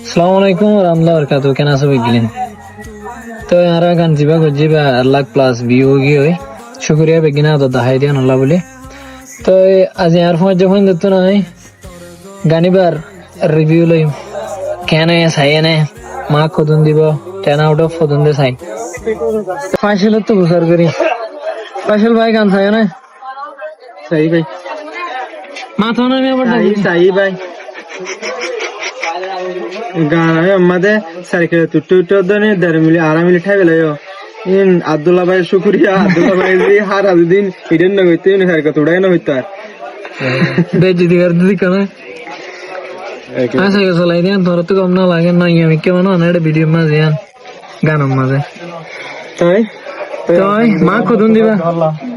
আসসালামু আলাইকুম রামলা বরকাতু কেন আছো বিগলিন তো यारा গান জিবা গজিবা লাখ প্লাস ভিউ গই হই শুকরিয়া বেগিনা তো দাহাই দিন আল্লাহ বলে তো আজ আর ফোন যখন দিত নাই গানিবার রিভিউ লই কেন সাই এনে মা কদন দিব 10 আউট অফ কদন দে সাই ফাইসল তো বুঝার করি ফাইসল ভাই গান সাই না सही भाई মাথা না আমি আবার सही भाई गाना है मदे सरके टुटु दने दर मिली आरा मिली ठाई बेलायो इन अब्दुल्ला भाई शुक्रिया अब्दुल्ला भाई जी हर दिन हिडन न होते ने सरके तुड़ाय न होता বেজি দিগার দিদি কেন আচ্ছা চলাই দিয়ান তোর তো কম না লাগে না আমি কেমন না এটা ভিডিও মাঝে ইয়ান গানের মাঝে তাই তাই মা কদন দিবা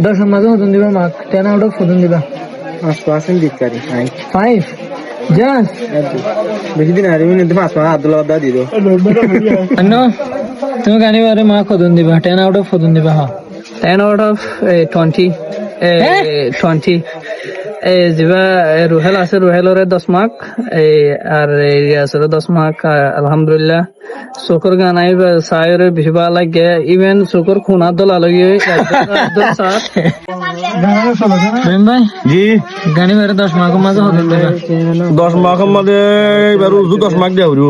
10 মাঝে কদন দিবা মা 10 আউট অফ কদন দিবা आसपासन दिख करी हां 5 জাস बेसी दिन आरे मिने आसपास अब्दुल्ला दा दी दो अन्न তুমি গানি বারে মা কদন দিবা 10 আউট অফ কদন দিবা হ্যাঁ 10 out of 20 20 जिबा रुहेल আছে রুহেলরে 10 মার্ক আর আছে 10 মার্ক আলহামদুলিল্লাহ শুকর গানাই সায়রে বেশি ভালো লাগে ইভেন শুকর খুনা দলা লাগে একদম সাথ প্রেম ভাই जी গানি বারে 10 মার্ক মাঝে কদন দিবা 10 मार्क मदे बारू 10 मार्क देवरु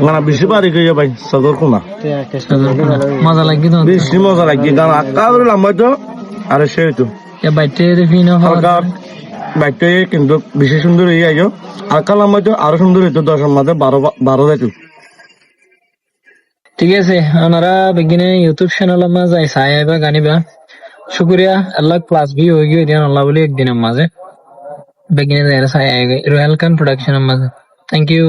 गाना बेसी बारी गयो भाई सदर कोना মজা লাগি তো বেশি মজা লাগে গানা আকার লম্বা তো আর সেই তো এ বাইতে রিফিনো হালকা বাইতে কিন্তু বেশি সুন্দর হয়ে আইও আকার লম্বা তো আরো সুন্দর হইতো 10 মাঝে 12 যাইতো ঠিক আছে ওনারা বেগিনে ইউটিউব চ্যানেল মা যাই সাইবা গানিবা শুকরিয়া আল্লাহ প্লাস ভিউ হই গই দেন আল্লাহ বলি একদিনের মাঝে বেগিনে যারা সাই রয়্যাল কান প্রোডাকশনের মাঝে থ্যাংক ইউ